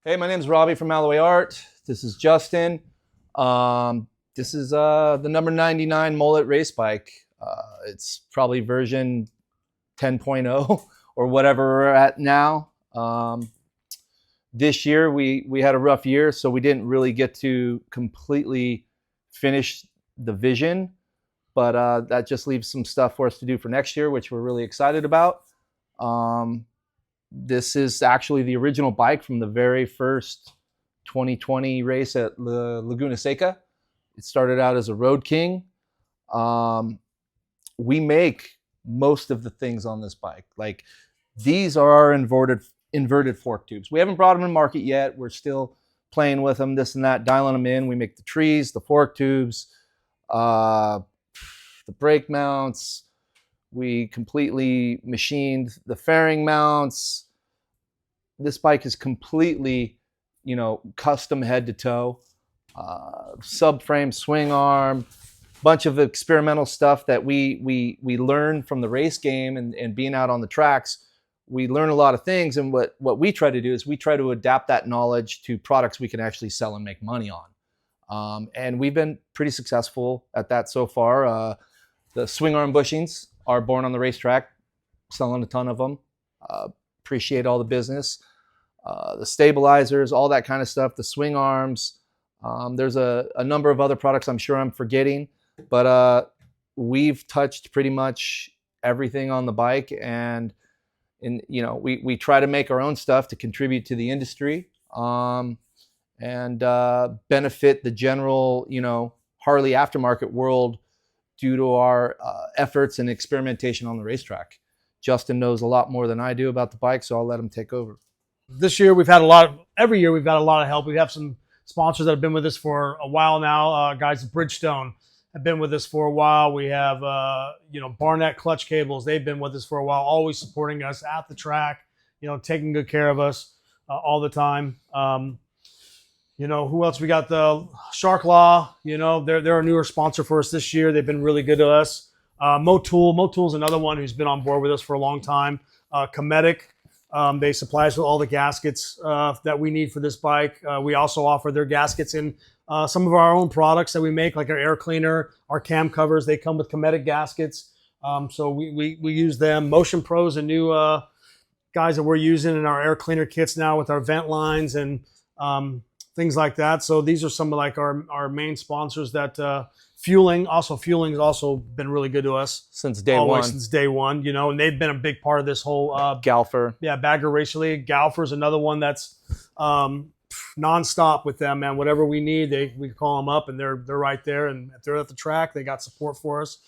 Hey, my name's Robbie from Alloway Art. This is Justin. This is the number 99 Mullet race bike. It's probably version 10.0 or whatever we're at now. This year we had a rough year, so we didn't really get to completely finish the vision, but that just leaves some stuff for us to do for next year, which we're really excited about. This is actually the original bike from the very first 2020 race at Laguna Seca. It started out as a Road King. We make most of the things on this bike. Like, these are our inverted fork tubes. We haven't brought them to market yet. We're still playing with them, this and that, dialing them in. We make the trees, the fork tubes, the brake mounts. We completely machined the fairing mounts. This bike is completely, custom head to toe. Subframe, swing arm, bunch of experimental stuff that we learned from the race game and being out on the tracks. We learn a lot of things, and what we try to do is we try to adapt that knowledge to products we can actually sell and make money on. And we've been pretty successful at that so far. The swing arm bushings are born on the racetrack, selling a ton of them. Appreciate all the business. The stabilizers, all that kind of stuff, the swing arms. There's a number of other products I'm sure I'm forgetting, but we've touched pretty much everything on the bike, and we try to make our own stuff to contribute to the industry and benefit the general, Harley aftermarket world due to our efforts and experimentation on the racetrack. Justin knows a lot more than I do about the bike, so I'll let him take over. This year every year we've got a lot of help. We have some sponsors that have been with us for a while now. Guys at Bridgestone have been with us for a while. We have, Barnett Clutch Cables. They've been with us for a while, always supporting us at the track, taking good care of us all the time. Who else? We got the Shark Law. They're a newer sponsor for us this year. They've been really good to us. Motool's another one who's been on board with us for a long time. Cometic. They supply us with all the gaskets that we need for this bike. We also offer their gaskets in some of our own products that we make, like our air cleaner, our cam covers. They come with Cometic gaskets. So we use them. Motion Pro's a new guys that we're using in our air cleaner kits now with our vent lines and things like that. So these are some of our main sponsors that Fueling has also been really good to us Since day one. Since day one, and they've been a big part of this whole Galfer. Yeah, Bagger Race League. Galfer's another one that's nonstop with them, man. Whatever we need, we call them up and they're right there. And if they're at the track, they got support for us.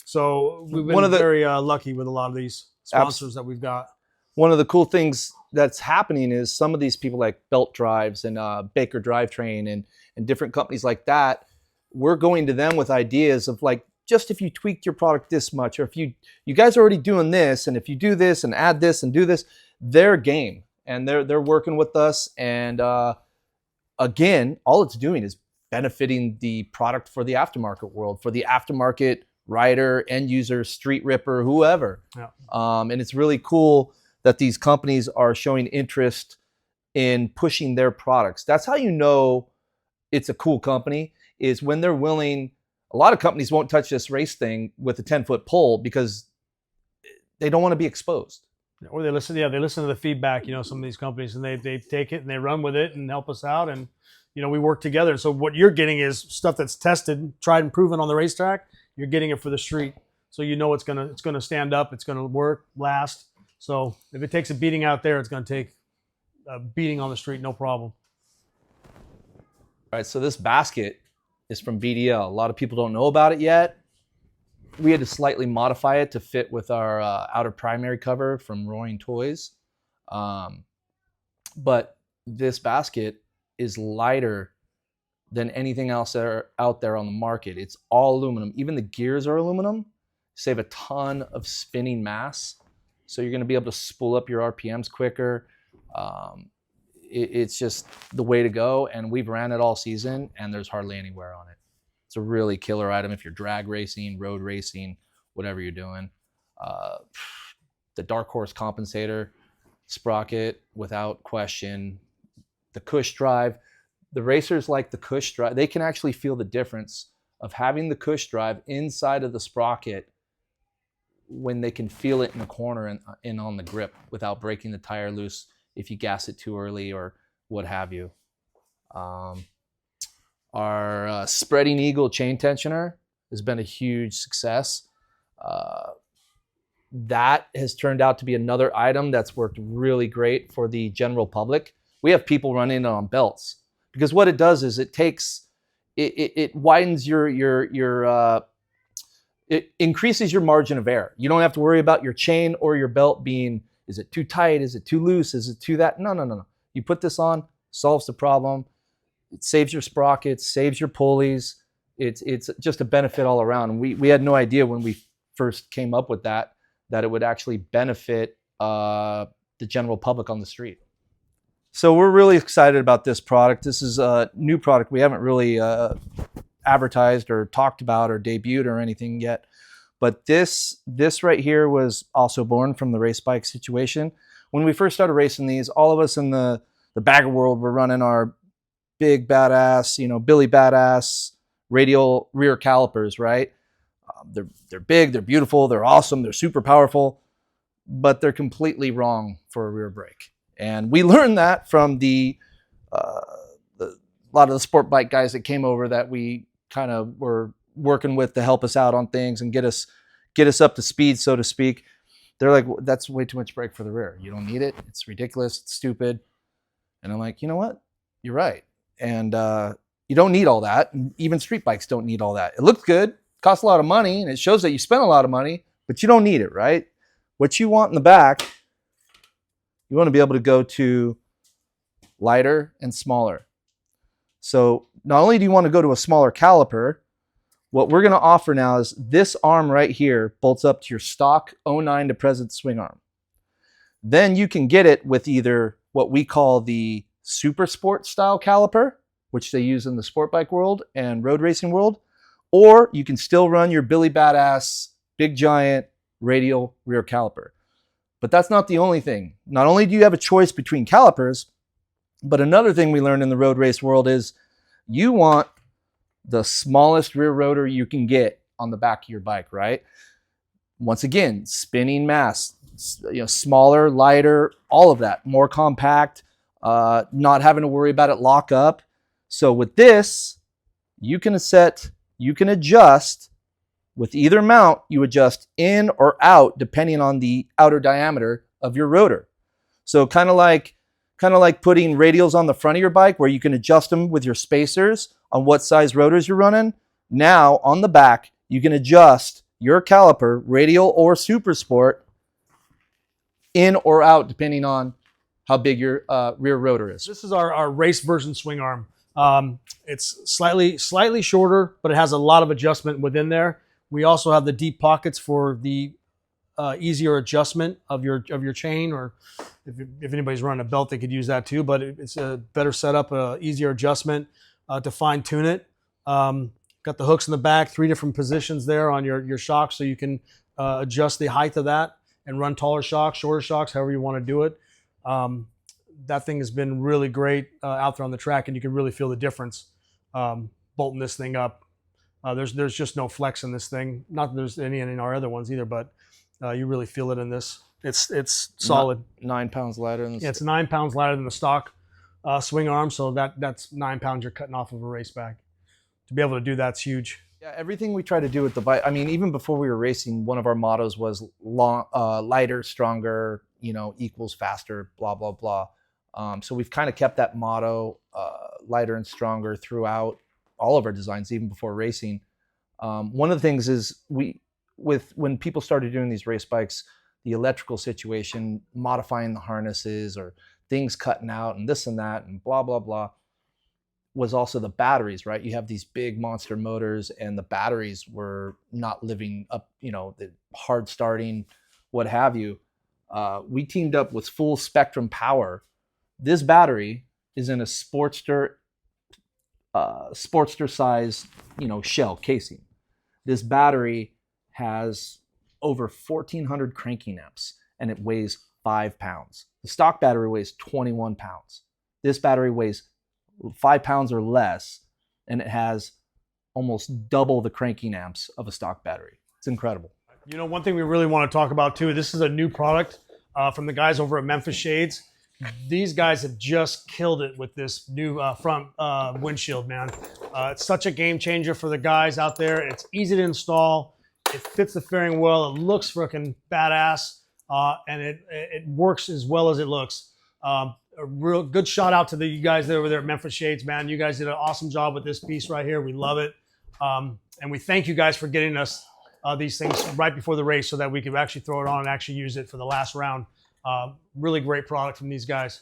So we've been very lucky with a lot of these sponsors that we've got. One of the cool things that's happening is some of these people like Belt Drives and Baker Drivetrain and different companies like that, we're going to them with ideas of like, just if you tweaked your product this much, or if you guys are already doing this, and if you do this and add this and do this, they're game. And they're working with us. And again, all it's doing is benefiting the product for the aftermarket world, for the aftermarket rider, end user, street ripper, whoever. Yeah. And it's really cool that these companies are showing interest in pushing their products. That's how you know it's a cool company, is when they're willing. A lot of companies won't touch this race thing with a 10-foot pole because they don't want to be exposed. Or they listen to the feedback, some of these companies, and they take it and they run with it and help us out. And, we work together. So what you're getting is stuff that's tested, tried and proven on the racetrack. You're getting it for the street. So it's gonna stand up, it's gonna work, last. So if it takes a beating out there, it's gonna take a beating on the street, no problem. All right, so this basket is from BDL. A lot of people don't know about it yet. We had to slightly modify it to fit with our outer primary cover from Roaring Toys. But this basket is lighter than anything else that are out there on the market. It's all aluminum. Even the gears are aluminum. Save a ton of spinning mass. So you're going to be able to spool up your RPMs quicker. It's just the way to go. And we've ran it all season, and there's hardly any wear on it. It's a really killer item if you're drag racing, road racing, whatever you're doing. The Dark Horse compensator, sprocket, without question, the cush drive. The racers like the cush drive. They can actually feel the difference of having the cush drive inside of the sprocket when they can feel it in the corner and on the grip without breaking the tire loose if you gas it too early or what have you. Our Spreading Eagle chain tensioner has been a huge success. That has turned out to be another item that's worked really great for the general public. We have people running it on belts because what it does is it widens it increases your margin of error. You don't have to worry about your chain or your belt being, is it too tight? Is it too loose? Is it too that? No. You put this on, solves the problem. It saves your sprockets, saves your pulleys. It's just a benefit all around. We had no idea when we first came up with that it would actually benefit the general public on the street. So we're really excited about this product. This is a new product we haven't really advertised or talked about or debuted or anything yet. But this right here was also born from the race bike situation. When we first started racing these, all of us in the bagger world were running our big badass, Billy Badass radial rear calipers, right? They're big, they're beautiful, they're awesome, they're super powerful, but they're completely wrong for a rear brake. And we learned that from a lot of the sport bike guys that came over that we kind of were working with to help us out on things and get us up to speed, so to speak. They're like, that's way too much brake for the rear. You don't need it. It's ridiculous. It's stupid. And I'm like, you know what? You're right. And you don't need all that. And even street bikes don't need all that. It looks good, costs a lot of money, and it shows that you spent a lot of money, but you don't need it, right? What you want in the back, you want to be able to go to lighter and smaller. So not only do you want to go to a smaller caliper, what we're going to offer now is this arm right here bolts up to your stock 09 to present swing arm. Then you can get it with either what we call the super sport style caliper, which they use in the sport bike world and road racing world, or you can still run your Billy Badass big giant radial rear caliper. But that's not the only thing. Not only do you have a choice between calipers, but another thing we learned in the road race world is you want the smallest rear rotor you can get on the back of your bike, right? Once again, spinning mass, smaller, lighter, all of that, more compact, not having to worry about it lock up. So with this, you can adjust with either mount. You adjust in or out depending on the outer diameter of your rotor. So kind of like putting radials on the front of your bike where you can adjust them with your spacers on what size rotors you're running. Now on the back, you can adjust your caliper, radial or super sport, in or out depending on how big your rear rotor is. This is our race version swing arm. It's slightly shorter, but it has a lot of adjustment within there. We also have the deep pockets for the easier adjustment of your chain, or if anybody's running a belt, they could use that too. But it's a better setup, easier adjustment to fine tune it. Got the hooks in the back, 3 different positions there on your shocks, so you can adjust the height of that and run taller shocks, shorter shocks, however you want to do it. That thing has been really great out there on the track, and you can really feel the difference bolting this thing up. There's just no flex in this thing. Not that there's any in our other ones either, but you really feel it in this. It's solid. 9 pounds lighter than it's 9 pounds lighter than the stock swing arm, so that's 9 pounds you're cutting off of a race bag. To be able to do that's huge. Yeah, everything we try to do with the bike. I mean, even before we were racing, one of our mottos was lighter, stronger, equals faster, blah blah blah. So we've kind of kept that motto, lighter and stronger, throughout all of our designs, even before racing. One of the things is when people started doing these race bikes, the electrical situation, modifying the harnesses or things cutting out and this and that and blah blah blah, was also the batteries, right? You have these big monster motors and the batteries were not living up, the hard starting, what have you. We teamed up with Full Spectrum Power. This battery is in a Sportster size, shell casing. This battery has over 1,400 cranking amps and it weighs 5 pounds. The stock battery weighs 21 pounds. This battery weighs 5 pounds or less, and it has almost double the cranking amps of a stock battery. It's incredible. You know, one thing we really want to talk about too, this is a new product from the guys over at Memphis Shades. These guys have just killed it with this new front windshield, man. It's such a game changer for the guys out there. It's easy to install. It fits the fairing well. It looks freaking badass, and it works as well as it looks. A real good shout out to you guys over there at Memphis Shades, man. You guys did an awesome job with this piece right here. We love it. And we thank you guys for getting us these things right before the race so that we could actually throw it on and actually use it for the last round. Really great product from these guys.